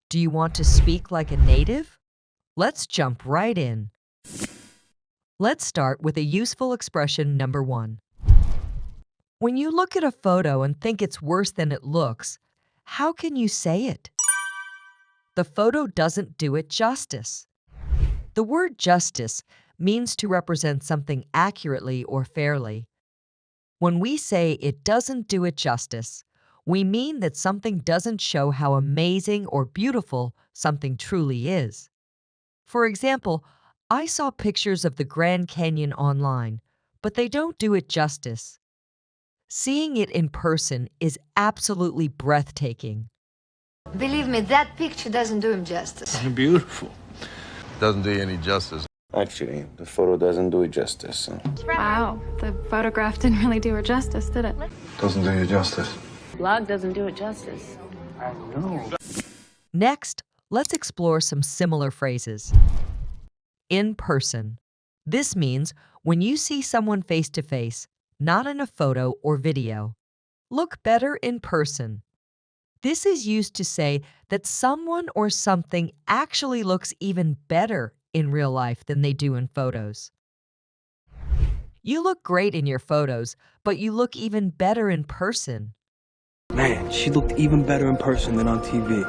Do you want to speak like a native? Let's jump right in. Let's start with a useful expression number 1. When you look at a photo and think it's worse than it looks, how can you say it? The photo doesn't do it justice. The word justice means to represent something accurately or fairly. When we say it doesn't do it justice, we mean that something doesn't show how amazing or beautiful something truly is. For example, I saw pictures of the Grand Canyon online, but they don't do it justice. Seeing it in person is absolutely breathtaking. Believe me, that picture doesn't do him justice. Beautiful. Doesn't do you any justice. Actually, the photo doesn't do it justice. Wow, the photograph didn't really do her justice, did it? Doesn't do you justice. Blog doesn't do it justice. I know. Next, let's explore some similar phrases. In person. This means when you see someone face to face, not in a photo or video. Look better in person. This is used to say that someone or something actually looks even better in real life than they do in photos. You look great in your photos, but you look even better in person. Man, she looked even better in person than on TV.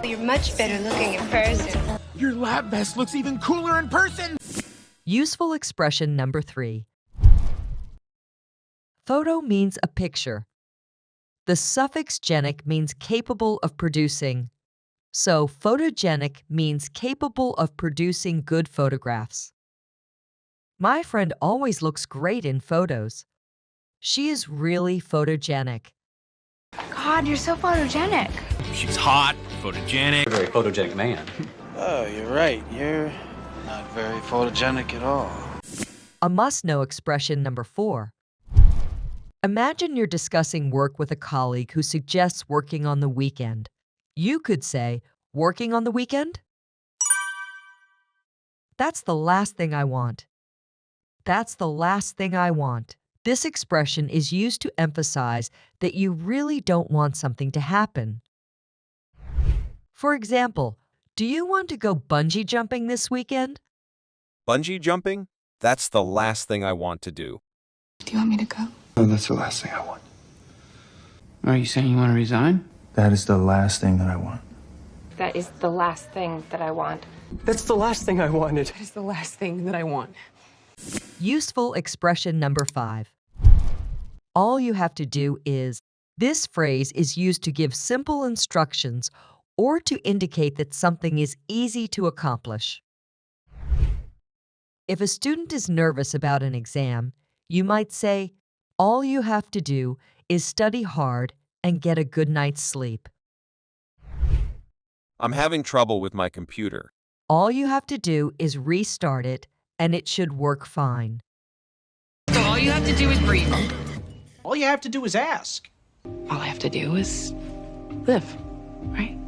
You're much better looking in person. Your lab vest looks even cooler in person. Useful expression number 3. Photo means a picture. The suffix genic means capable of producing. So photogenic means capable of producing good photographs. My friend always looks great in photos. She is really photogenic. God, you're so photogenic. She's hot, photogenic. A very photogenic man. Oh, you're right. You're not very photogenic at all. A must-know expression number 4. Imagine you're discussing work with a colleague who suggests working on the weekend. You could say, "Working on the weekend?" That's the last thing I want. That's the last thing I want. This expression is used to emphasize that you really don't want something to happen. For example, do you want to go bungee jumping this weekend? Bungee jumping? That's the last thing I want to do. Do you want me to go? No, that's the last thing I want. Are you saying you want to resign? That is the last thing that I want. That is the last thing that I want. That's the last thing I wanted. That is the last thing that I want. Useful expression number 5. All you have to do is. This phrase is used to give simple instructions or to indicate that something is easy to accomplish. If a student is nervous about an exam, you might say, all you have to do is study hard and get a good night's sleep. I'm having trouble with my computer. All you have to do is restart it, and it should work fine. So all you have to do is breathe. All you have to do is ask. All I have to do is live, right?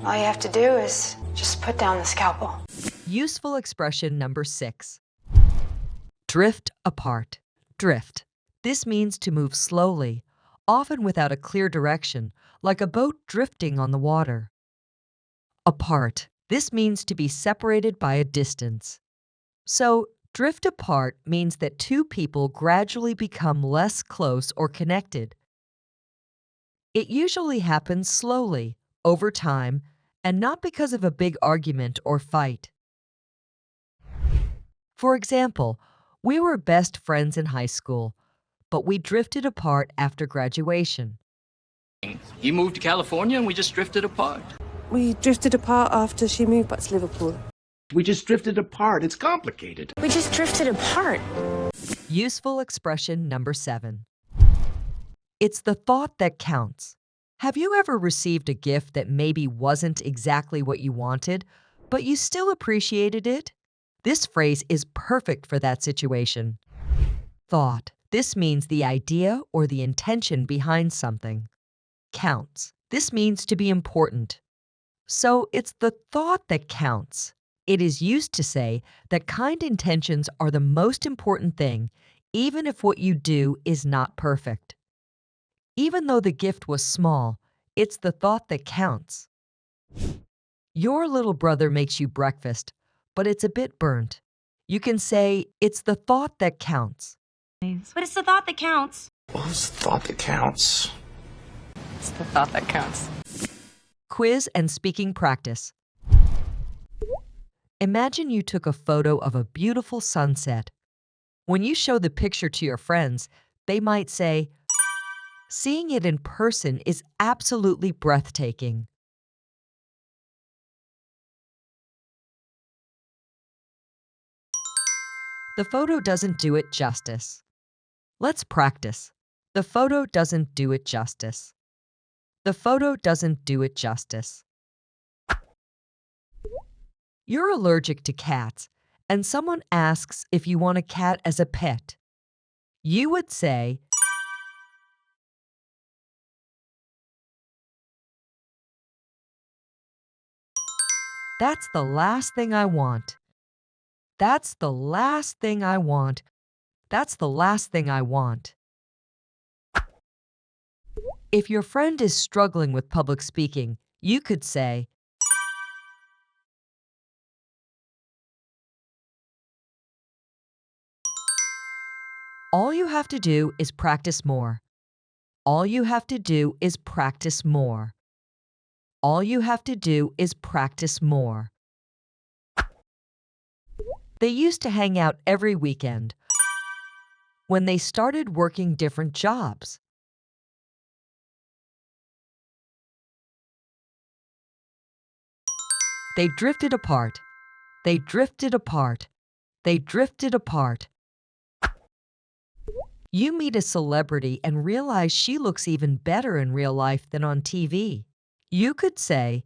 All you have to do is just put down the scalpel. Useful expression number 6. Drift apart. Drift. This means to move slowly, often without a clear direction, like a boat drifting on the water. Apart. This means to be separated by a distance. So, drift apart means that two people gradually become less close or connected. It usually happens slowly, over time, and not because of a big argument or fight. For example, we were best friends in high school, but we drifted apart after graduation. You moved to California and we just drifted apart. We drifted apart after she moved back to Liverpool. We just drifted apart. It's complicated. We just drifted apart. Useful expression number 7. It's the thought that counts. Have you ever received a gift that maybe wasn't exactly what you wanted, but you still appreciated it? This phrase is perfect for that situation. Thought. This means the idea or the intention behind something. Counts. This means to be important. So it's the thought that counts. It is used to say that kind intentions are the most important thing, even if what you do is not perfect. Even though the gift was small, it's the thought that counts. Your little brother makes you breakfast, but it's a bit burnt. You can say, it's the thought that counts. But it's the thought that counts. What's the thought that counts? It's the thought that counts. Quiz and speaking practice. Imagine you took a photo of a beautiful sunset. When you show the picture to your friends, they might say, seeing it in person is absolutely breathtaking. The photo doesn't do it justice. Let's practice. The photo doesn't do it justice. The photo doesn't do it justice. You're allergic to cats, and someone asks if you want a cat as a pet. You would say, that's the last thing I want. That's the last thing I want. That's the last thing I want. If your friend is struggling with public speaking, you could say, all you have to do is practice more. All you have to do is practice more. All you have to do is practice more. They used to hang out every weekend when they started working different jobs. They drifted apart. They drifted apart. They drifted apart. You meet a celebrity and realize she looks even better in real life than on TV. You could say,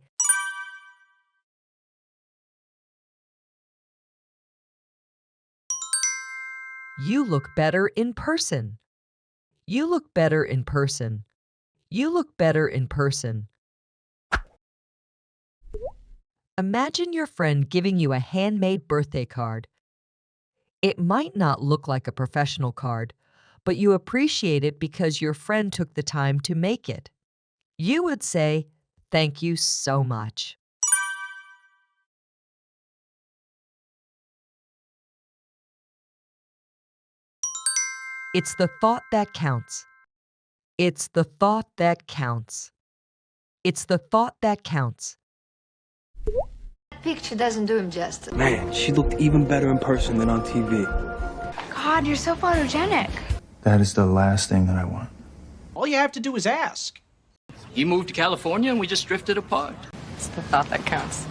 you look better in person. You look better in person. You look better in person. Imagine your friend giving you a handmade birthday card. It might not look like a professional card, but you appreciate it because your friend took the time to make it. You would say, thank you so much. It's the thought that counts. It's the thought that counts. It's the thought that counts. That picture doesn't do him justice. Man, she looked even better in person than on TV. God, you're so photogenic. That is the last thing that I want. All you have to do is ask. He moved to California and we just drifted apart. It's the thought that counts.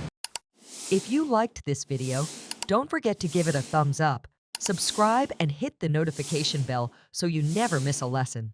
If you liked this video, don't forget to give it a thumbs up, subscribe, and hit the notification bell so you never miss a lesson.